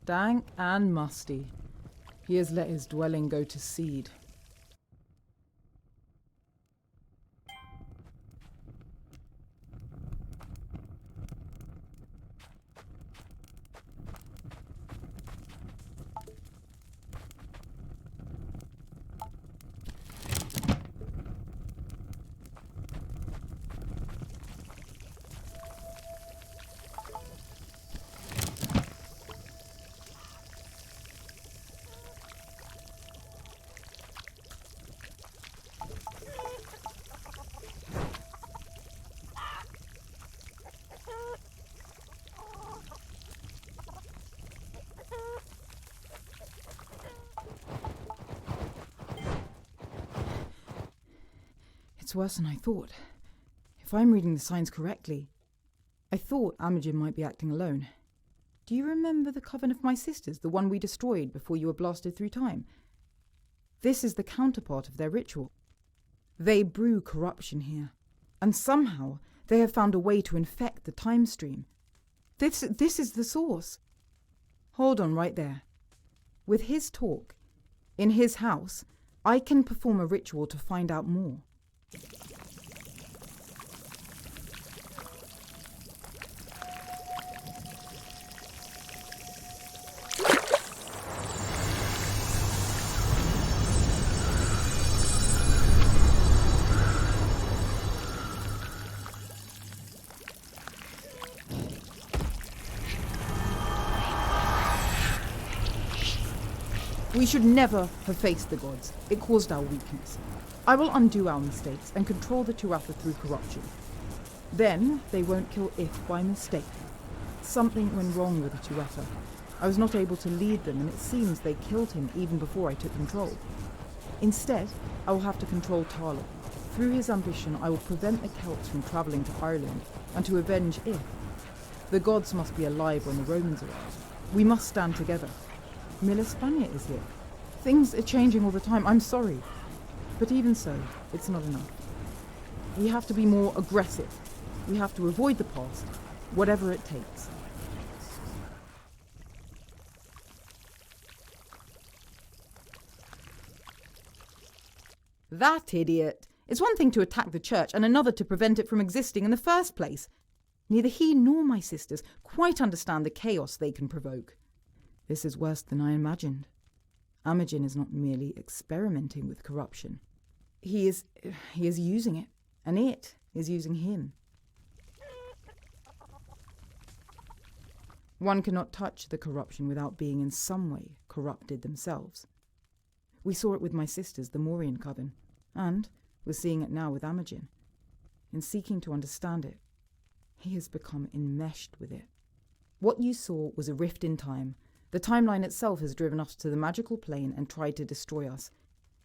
dank and musty. He has let his dwelling go to seed. It's worse than I thought. If I'm reading the signs correctly, I thought Amajin might be acting alone. Do you remember the Coven of My Sisters, the one we destroyed before you were blasted through time? This is the counterpart of their ritual. They brew corruption here, and somehow they have found a way to infect the time stream. This is the source. Hold on right there. With his talk, in his house, I can perform a ritual to find out more. We should never have faced the gods. It caused our weakness. I will undo our mistakes and control the Tuatha through corruption. Then they won't kill If by mistake. Something went wrong with the Tuatha. I was not able to lead them, and it seems they killed him even before I took control. Instead, I will have to control Tarlo. Through his ambition, I will prevent the Celts from travelling to Ireland, and to avenge If. The gods must be alive when the Romans arrive. We must stand together. Miller Spanier is here. Things are changing all the time. I'm sorry. But even so, it's not enough. We have to be more aggressive. We have to avoid the past, whatever it takes. That idiot! It's one thing to attack the church and another to prevent it from existing in the first place. Neither he nor my sisters quite understand the chaos they can provoke. This is worse than I imagined. Amajin is not merely experimenting with corruption. He is using it, and it is using him. One cannot touch the corruption without being in some way corrupted themselves. We saw it with my sisters, the Mauryan Coven, and we're seeing it now with Amajin. In seeking to understand it, he has become enmeshed with it. What you saw was a rift in time. The timeline itself has driven us to the magical plane and tried to destroy us.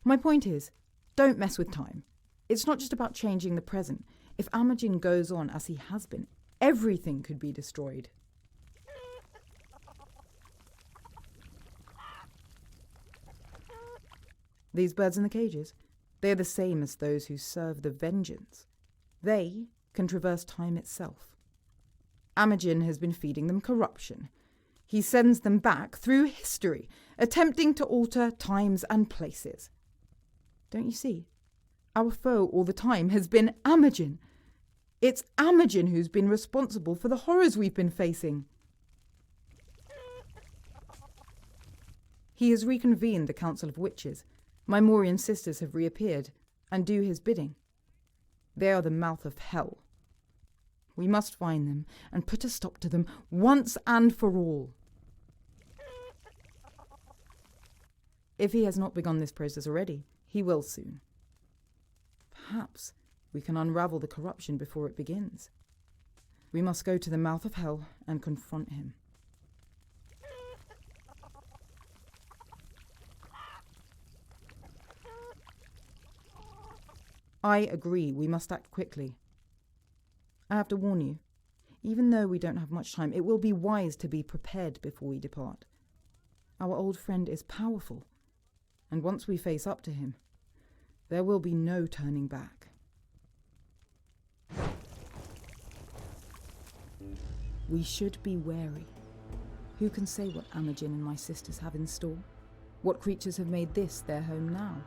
My point is, don't mess with time. It's not just about changing the present. If Amajin goes on as he has been, everything could be destroyed. These birds in the cages, they are the same as those who serve the vengeance. They can traverse time itself. Amajin has been feeding them corruption. He sends them back through history, attempting to alter times and places. Don't you see? Our foe all the time has been Amajin. It's Amajin who's been responsible for the horrors we've been facing. He has reconvened the Council of Witches. My Mauryan sisters have reappeared and do his bidding. They are the mouth of hell. We must find them and put a stop to them once and for all. If he has not begun this process already, he will soon. Perhaps we can unravel the corruption before it begins. We must go to the mouth of hell and confront him. I agree, we must act quickly. I have to warn you, even though we don't have much time, it will be wise to be prepared before we depart. Our old friend is powerful, and once we face up to him, there will be no turning back. We should be wary. Who can say what Amajin and my sisters have in store? What creatures have made this their home now?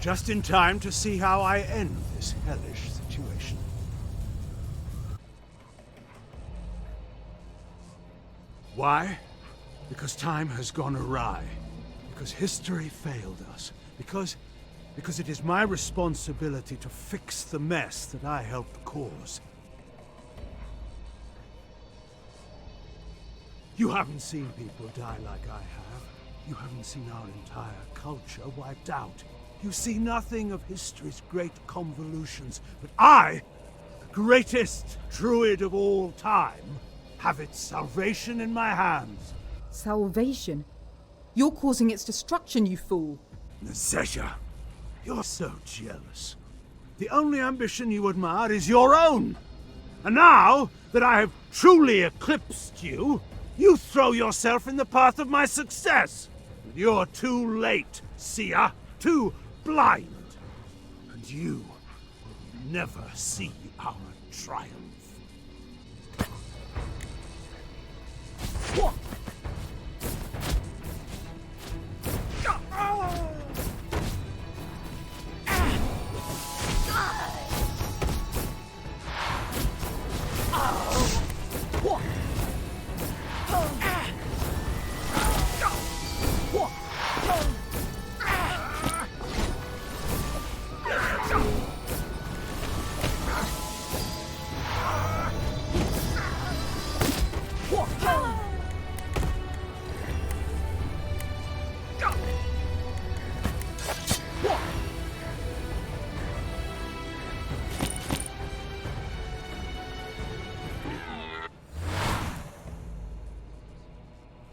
Just in time to see how I end this hellish situation. Why? Because time has gone awry. Because history failed us. Because it is my responsibility to fix the mess that I helped cause. You haven't seen people die like I have. You haven't seen our entire culture wiped out. You see nothing of history's great convolutions. But I, the greatest druid of all time, have its salvation in my hands. Salvation? You're causing its destruction, you fool. Nazesha, you're so jealous. The only ambition you admire is your own. And now that I have truly eclipsed you, you throw yourself in the path of my success. But you're too late, seer. Too blind. And you will never see our triumph.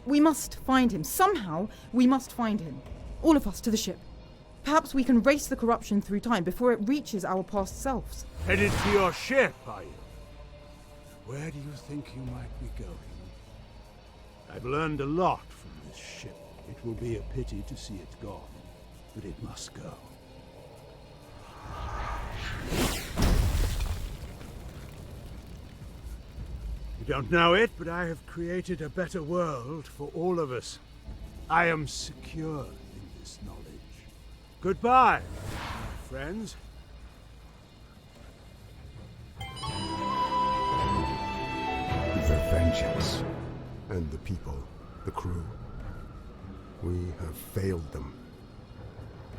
We must find him. Somehow, we must find him. All of us to the ship. Perhaps we can race the corruption through time before it reaches our past selves. Headed to your ship, are you? Where do you think you might be going? I've learned a lot from this ship. It will be a pity to see it gone, but it must go. You don't know it, but I have created a better world for all of us. I am secure in this knowledge. Goodbye, friends. The vengeance. And the people, the crew. We have failed them.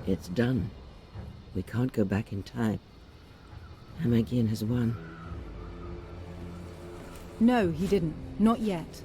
It's done. We can't go back in time. Amagian has won. No, he didn't. Not yet.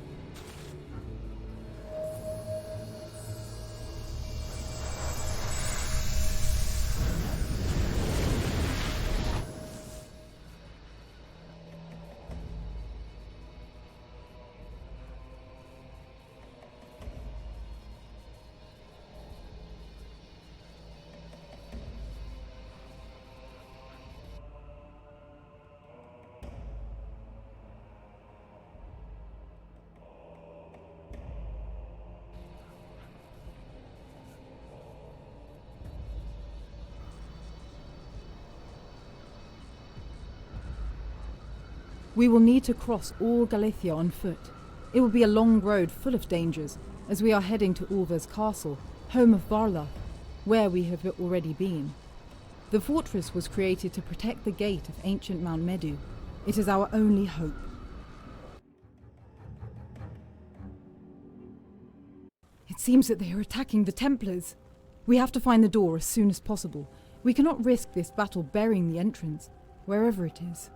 We will need to cross all Galicia on foot. It will be a long road full of dangers, as we are heading to Ulva's castle, home of Varla, where we have already been. The fortress was created to protect the gate of ancient Mount Medu. It is our only hope. It seems that they are attacking the Templars. We have to find the door as soon as possible. We cannot risk this battle burying the entrance, wherever it is.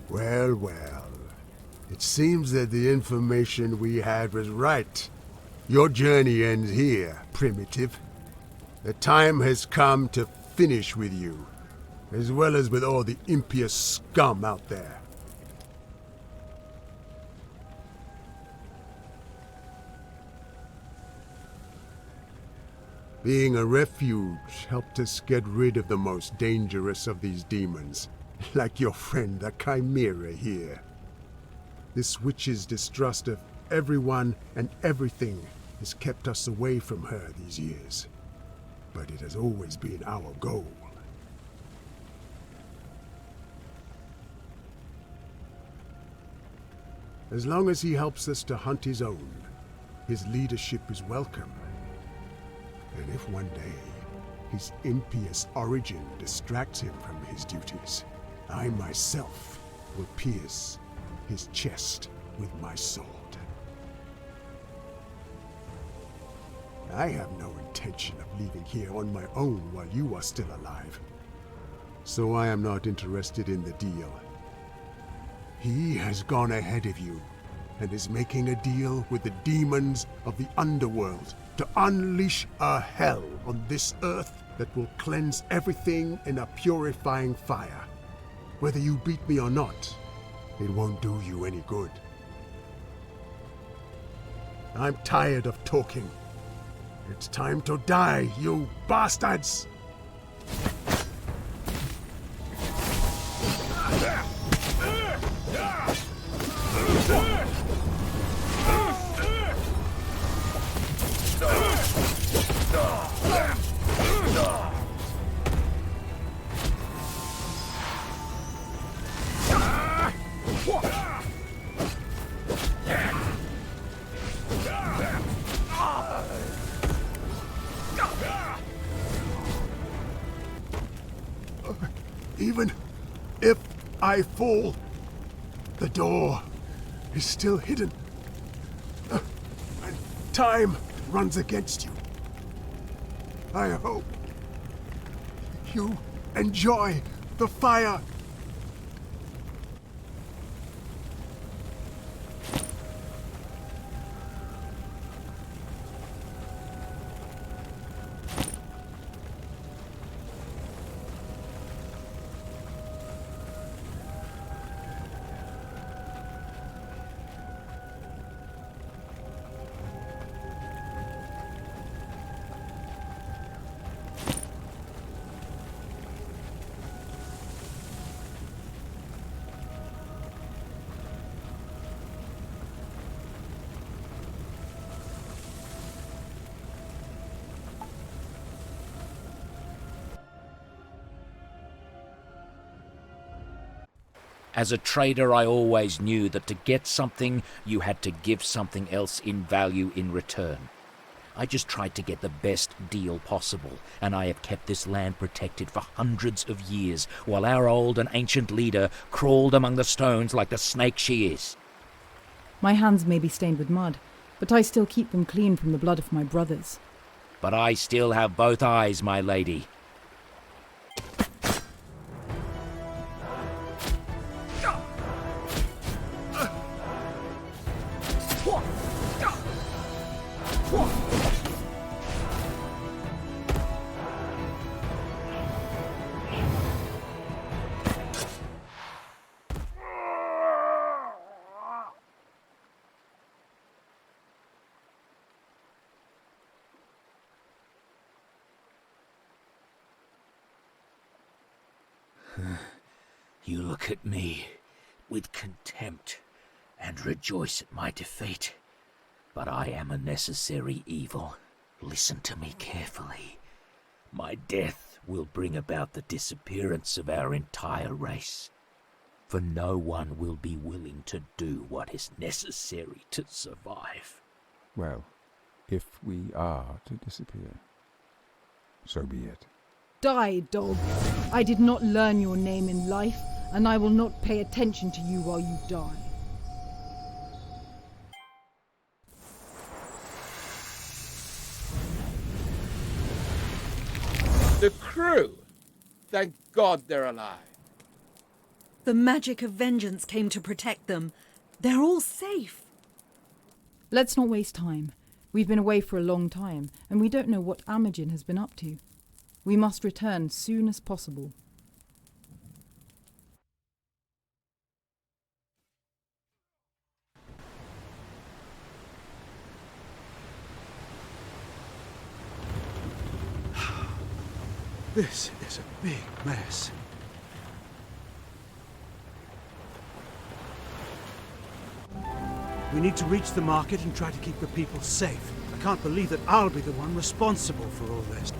Well, well. It seems that the information we had was right. Your journey ends here, Primitive. The time has come to finish with you, as well as with all the impious scum out there. Being a refuge helped us get rid of the most dangerous of these demons, like your friend the Chimera here. This witch's distrust of everyone and everything has kept us away from her these years. But it has always been our goal. As long as he helps us to hunt his own, his leadership is welcome. And if one day his impious origin distracts him from his duties, I myself will pierce his chest with my sword. I have no intention of leaving here on my own while you are still alive. So I am not interested in the deal. He has gone ahead of you and is making a deal with the demons of the underworld to unleash a hell on this earth that will cleanse everything in a purifying fire. Whether you beat me or not, it won't do you any good. I'm tired of talking. It's time to die, you bastards! Even if I fall, the door is still hidden. And time runs against you. I hope you enjoy the fire. As a trader, I always knew that to get something, you had to give something else in value in return. I just tried to get the best deal possible, and I have kept this land protected for hundreds of years, while our old and ancient leader crawled among the stones like the snake she is. My hands may be stained with mud, but I still keep them clean from the blood of my brothers. But I still have both eyes, my lady. You look at me with contempt and rejoice at my defeat. But I am a necessary evil. Listen to me carefully. My death will bring about the disappearance of our entire race. For no one will be willing to do what is necessary to survive. Well, if we are to disappear, so be it. Die, dog! I did not learn your name in life, and I will not pay attention to you while you die. The crew! Thank God they're alive. The magic of vengeance came to protect them. They're all safe. Let's not waste time. We've been away for a long time, and we don't know what Amagin has been up to. We must return soon as possible. This is a big mess. We need to reach the market and try to keep the people safe. I can't believe that I'll be the one responsible for all this.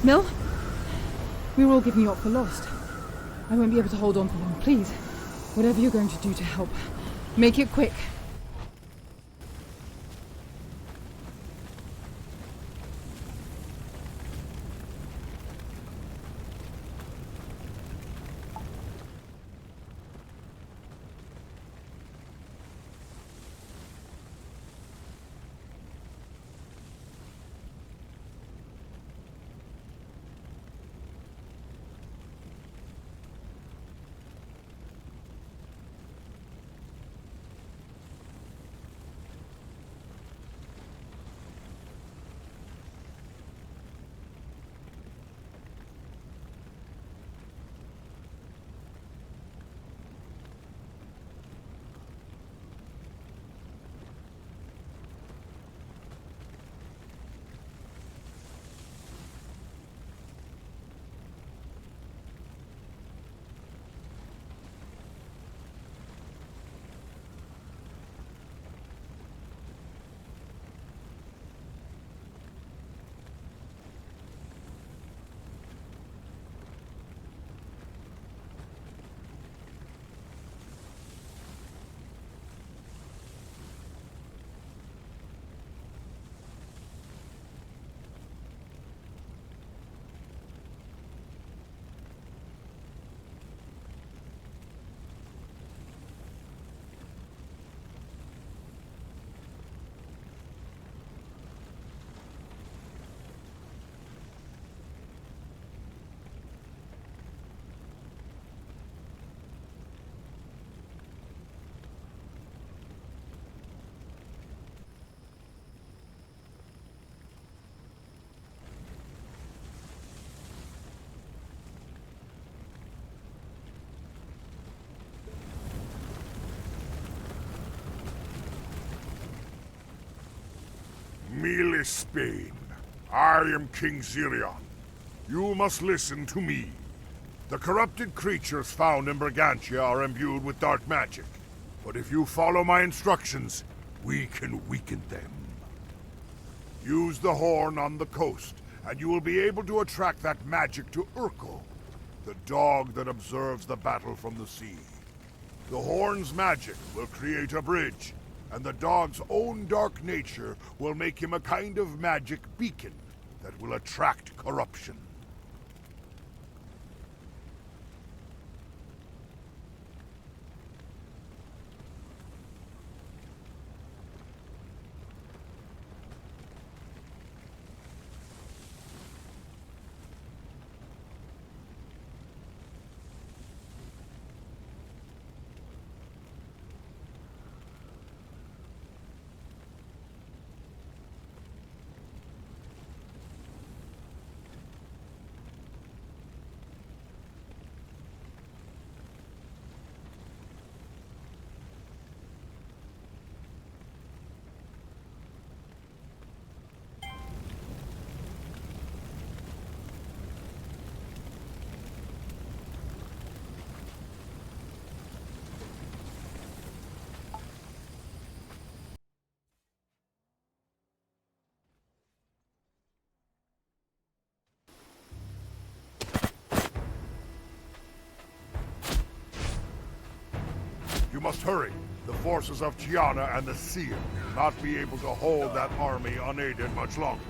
Mill? We were all giving you up for lost. I won't be able to hold on for long. Please, whatever you're going to do to help, make it quick. Mille Spain, I am King Zirion. You must listen to me. The corrupted creatures found in Brigantia are imbued with dark magic. But if you follow my instructions, we can weaken them. Use the horn on the coast, and you will be able to attract that magic to Urkel, the dog that observes the battle from the sea. The horn's magic will create a bridge, and the dog's own dark nature will make him a kind of magic beacon that will attract corruption. You must hurry. The forces of Chiana and the Seer will not be able to hold that army unaided much longer.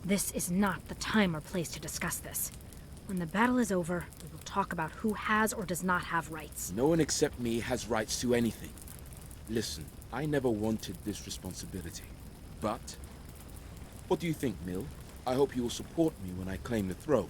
This is not the time or place to discuss this. When the battle is over, we will talk about who has or does not have rights. No one except me has rights to anything. Listen, I never wanted this responsibility. But, what do you think, Mill? I hope you will support me when I claim the throne.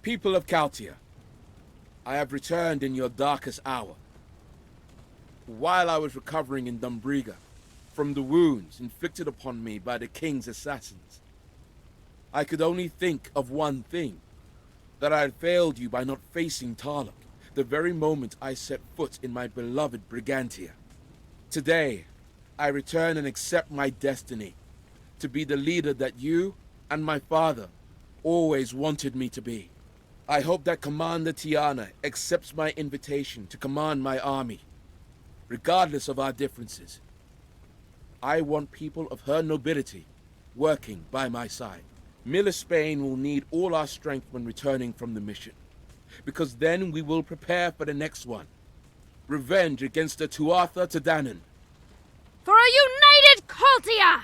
People of Caltia, I have returned in your darkest hour. While I was recovering in Dumbriga from the wounds inflicted upon me by the king's assassins, I could only think of one thing, that I had failed you by not facing Tarlok the very moment I set foot in my beloved Brigantia. Today, I return and accept my destiny, to be the leader that you and my father always wanted me to be. I hope that Commander Tiana accepts my invitation to command my army, regardless of our differences. I want people of her nobility working by my side. Miller Spain will need all our strength when returning from the mission, because then we will prepare for the next one. Revenge against the Tuatha Tadanan. For a united Caltia!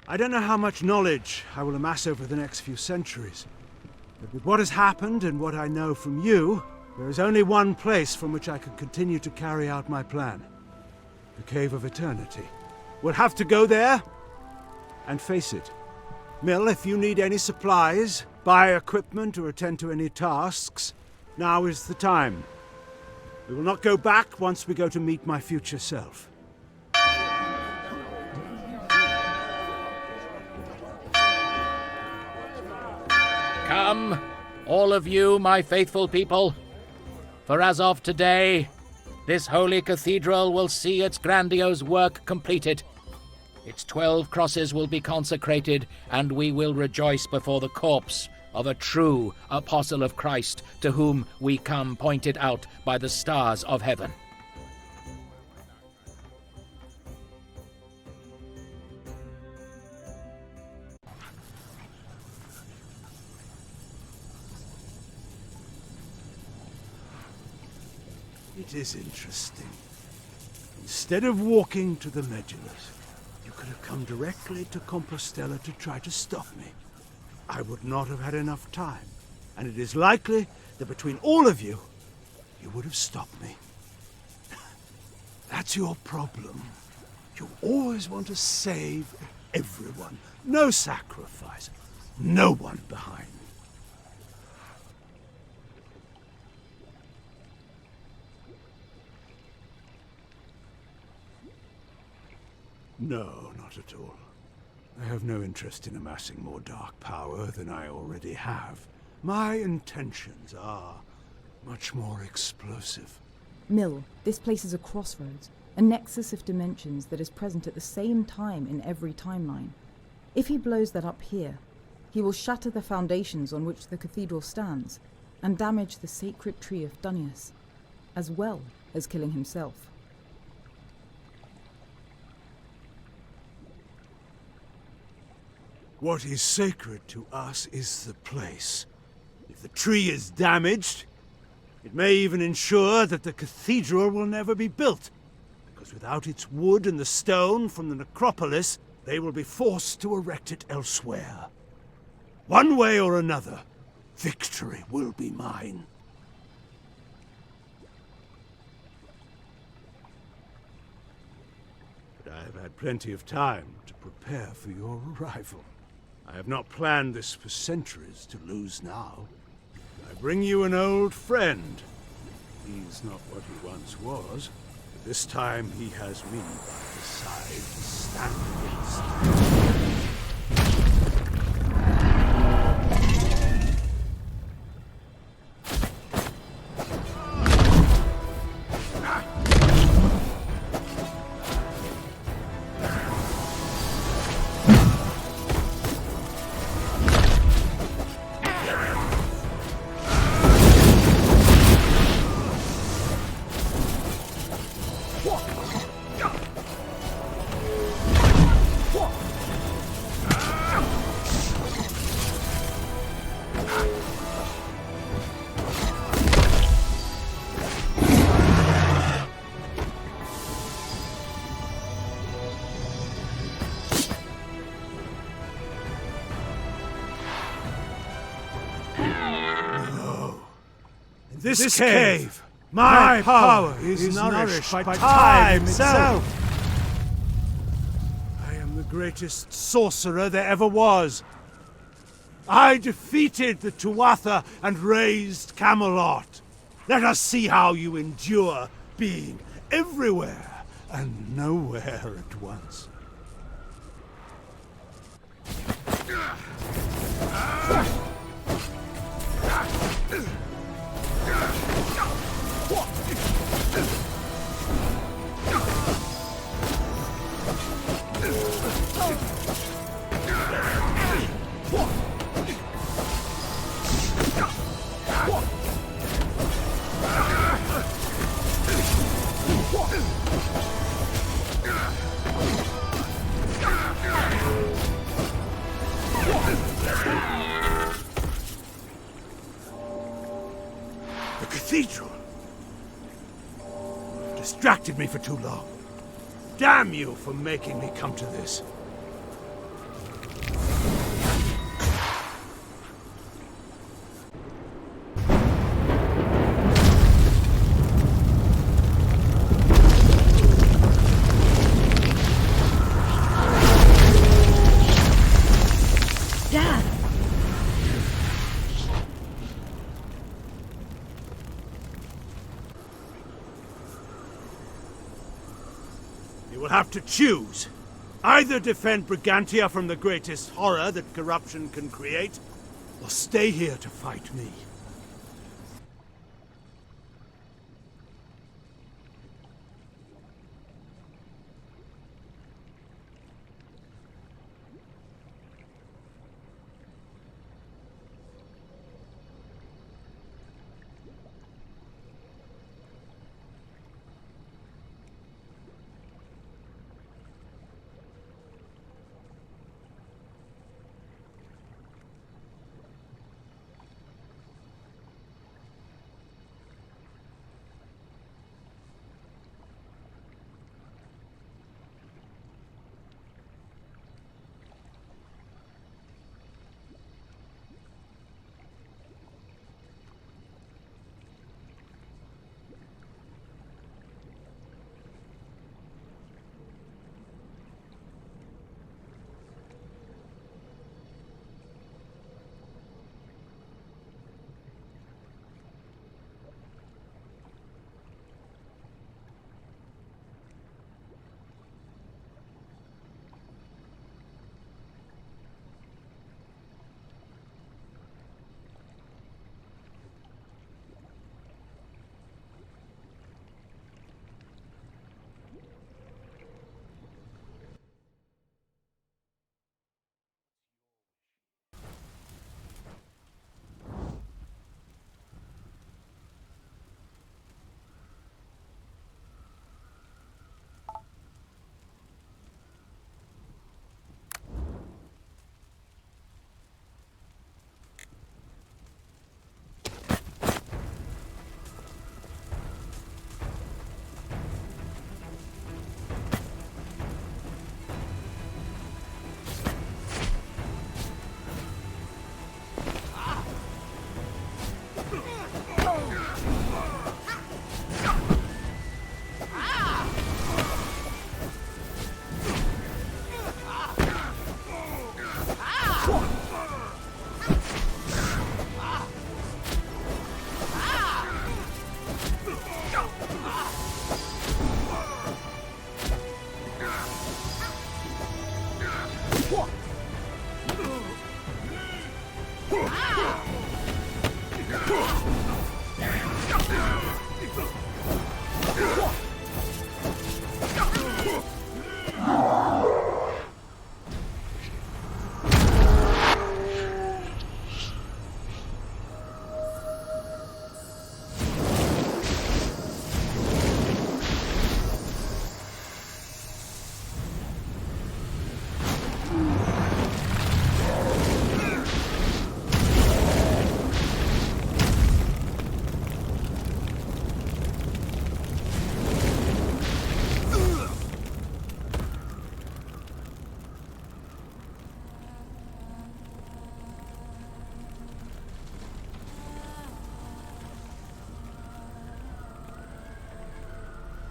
I don't know how much knowledge I will amass over the next few centuries, but with what has happened and what I know from you, there is only one place from which I can continue to carry out my plan. The Cave of Eternity. We'll have to go there and face it. Mill, if you need any supplies, buy equipment, or attend to any tasks, now is the time. We will not go back once we go to meet my future self. Come, all of you, my faithful people, for as of today, this holy cathedral will see its grandiose work completed. Its 12 crosses will be consecrated, and we will rejoice before the corpse of a true apostle of Christ, to whom we come pointed out by the stars of heaven. It is interesting. Instead of walking to the Medulus, you could have come directly to Compostela to try to stop me. I would not have had enough time, and it is likely that between all of you, you would have stopped me. That's your problem. You always want to save everyone. No sacrifice. No one behind. No, not at all. I have no interest in amassing more dark power than I already have. My intentions are much more explosive. Mill, this place is a crossroads, a nexus of dimensions that is present at the same time in every timeline. If he blows that up here, he will shatter the foundations on which the cathedral stands, and damage the sacred tree of Dunius, as well as killing himself. What is sacred to us is the place. If the tree is damaged, it may even ensure that the cathedral will never be built, because without its wood and the stone from the necropolis, they will be forced to erect it elsewhere. One way or another, victory will be mine. But I have had plenty of time to prepare for your arrival. I have not planned this for centuries to lose now. I bring you an old friend. He's not what he once was, but this time he has me by his side to stand against. This cave, my power is nourished by time itself. I am the greatest sorcerer there ever was. I defeated the Tuatha and raised Camelot. Let us see how you endure being everywhere and nowhere at once. The cathedral! You've distracted me for too long. Damn you for making me come to this. Dad! You will have to choose. Either defend Brigantia from the greatest horror that corruption can create, or stay here to fight me.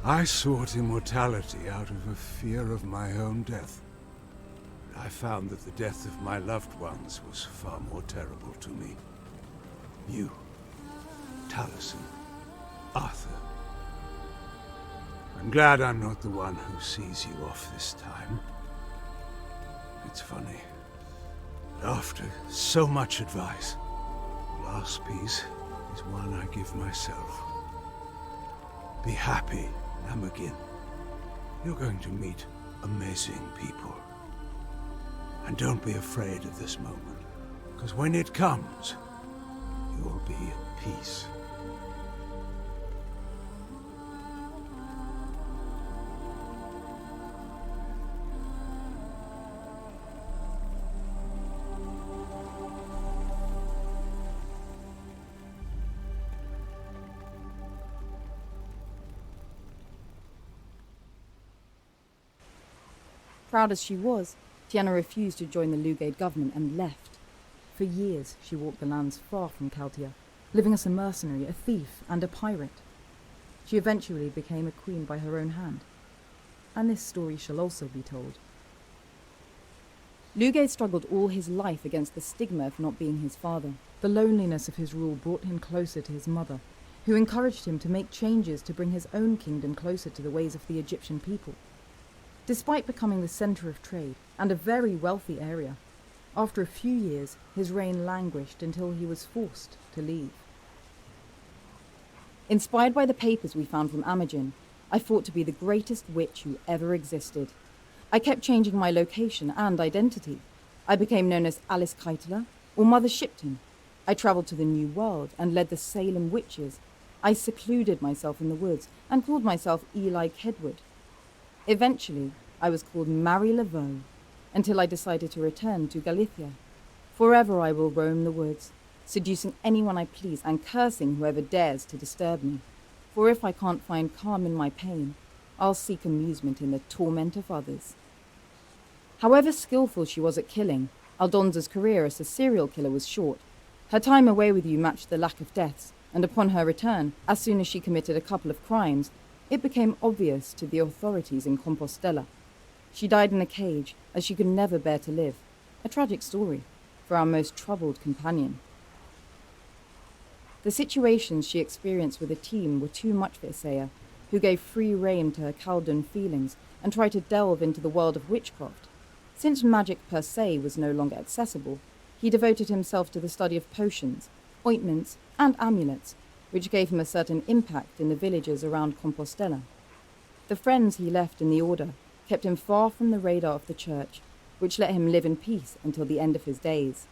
I sought immortality out of a fear of my own death. I found that the death of my loved ones was far more terrible to me. You, Taliesin, Arthur. I'm glad I'm not the one who sees you off this time. It's funny, but after so much advice, the last piece is one I give myself. Be happy, Namagin. You're going to meet amazing people. And don't be afraid of this moment, because when it comes, you'll be at peace. Proud as she was, Tiana refused to join the Lugade government and left. For years, she walked the lands far from Chaltia, living as a mercenary, a thief, and a pirate. She eventually became a queen by her own hand. And this story shall also be told. Lugade struggled all his life against the stigma of not being his father. The loneliness of his rule brought him closer to his mother, who encouraged him to make changes to bring his own kingdom closer to the ways of the Egyptian people. Despite becoming the centre of trade, and a very wealthy area, after a few years his reign languished until he was forced to leave. Inspired by the papers we found from Amagin, I fought to be the greatest witch who ever existed. I kept changing my location and identity. I became known as Alice Keitler or Mother Shipton. I travelled to the New World and led the Salem Witches. I secluded myself in the woods and called myself Eli Kedwood. Eventually, I was called Marie Laveau, until I decided to return to Galicia. Forever I will roam the woods, seducing anyone I please and cursing whoever dares to disturb me. For if I can't find calm in my pain, I'll seek amusement in the torment of others. However skillful she was at killing, Aldonza's career as a serial killer was short. Her time away with you matched the lack of deaths, and upon her return, as soon as she committed a couple of crimes, it became obvious to the authorities in Compostela. She died in a cage, as she could never bear to live. A tragic story for our most troubled companion. The situations she experienced with a team were too much for Isaiah, who gave free rein to her Kaldun feelings and tried to delve into the world of witchcraft. Since magic per se was no longer accessible, he devoted himself to the study of potions, ointments, and amulets, which gave him a certain impact in the villages around Compostela. The friends he left in the Order kept him far from the radar of the Church, which let him live in peace until the end of his days.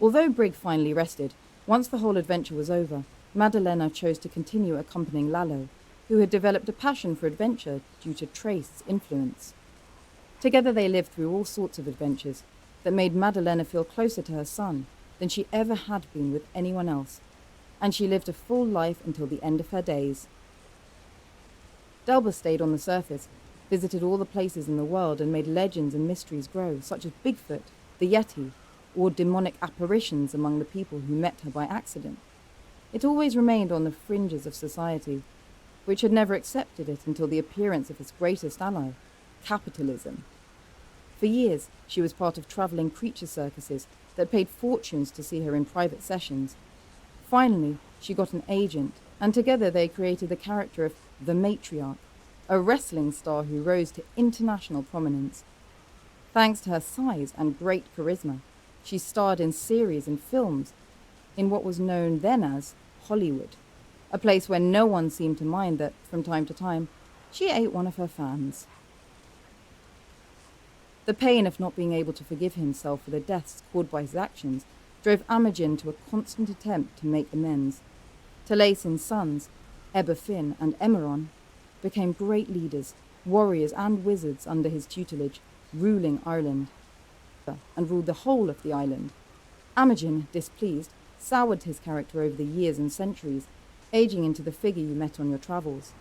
Although Brigg finally rested, once the whole adventure was over, Madalena chose to continue accompanying Lalo, who had developed a passion for adventure due to Trace's influence. Together they lived through all sorts of adventures that made Madalena feel closer to her son than she ever had been with anyone else, and she lived a full life until the end of her days. Delba stayed on the surface, visited all the places in the world and made legends and mysteries grow, such as Bigfoot, the Yeti, or demonic apparitions among the people who met her by accident. It always remained on the fringes of society, which had never accepted it until the appearance of its greatest ally, capitalism. For years, she was part of travelling creature circuses that paid fortunes to see her in private sessions. Finally, she got an agent, and together they created the character of the Matriarch, a wrestling star who rose to international prominence. Thanks to her size and great charisma, she starred in series and films in what was known then as Hollywood, a place where no one seemed to mind that, from time to time, she ate one of her fans. The pain of not being able to forgive himself for the deaths caused by his actions drove Amagin to a constant attempt to make amends. Taliesin's sons, Eberfin and Emeron, became great leaders, warriors and wizards under his tutelage, ruling Ireland, and ruled the whole of the island. Amagin, displeased, soured his character over the years and centuries, aging into the figure you met on your travels.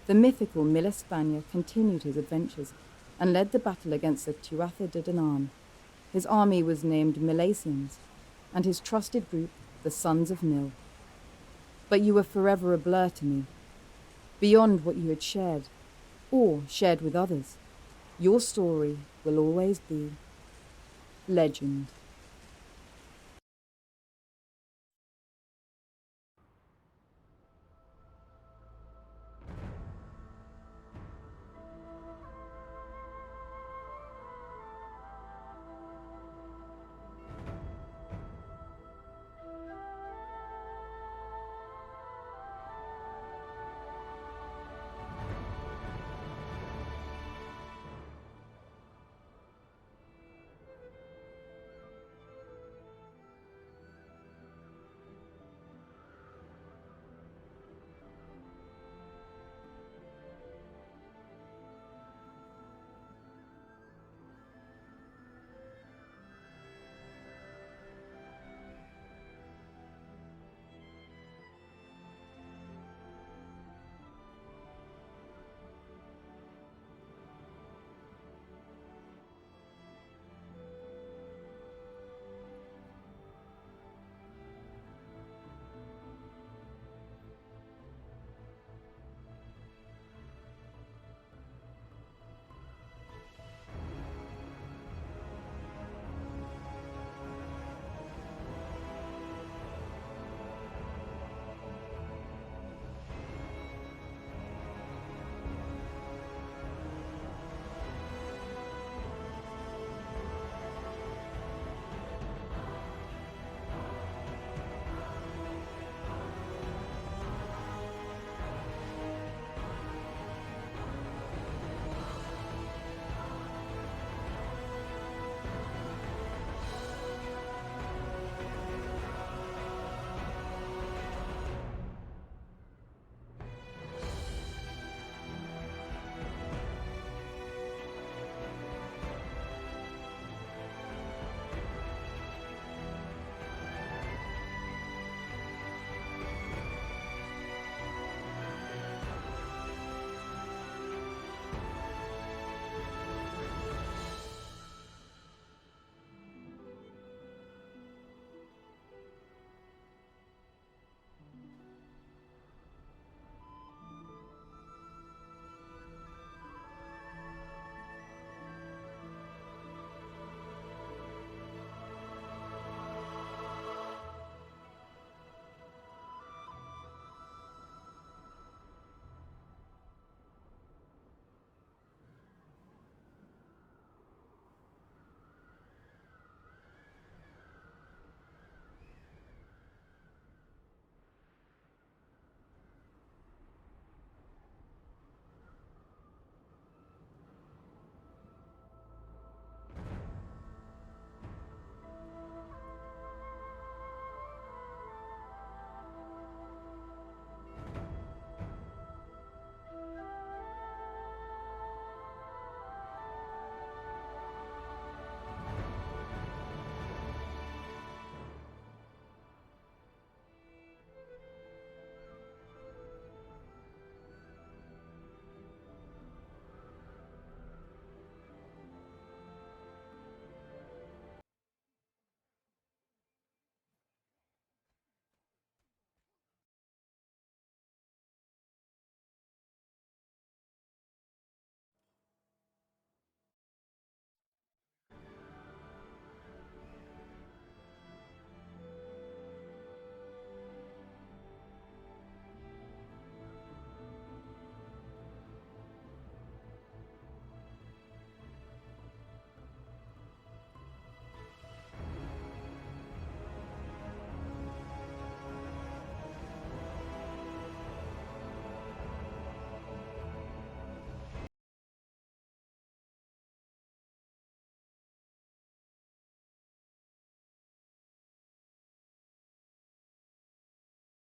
The mythical Mille Spania continued his adventures and led the battle against the Tuatha de Danann. His army was named Milesians, and his trusted group the Sons of Mill. But you were forever a blur to me, beyond what you had shared, or shared with others. Your story will always be legend.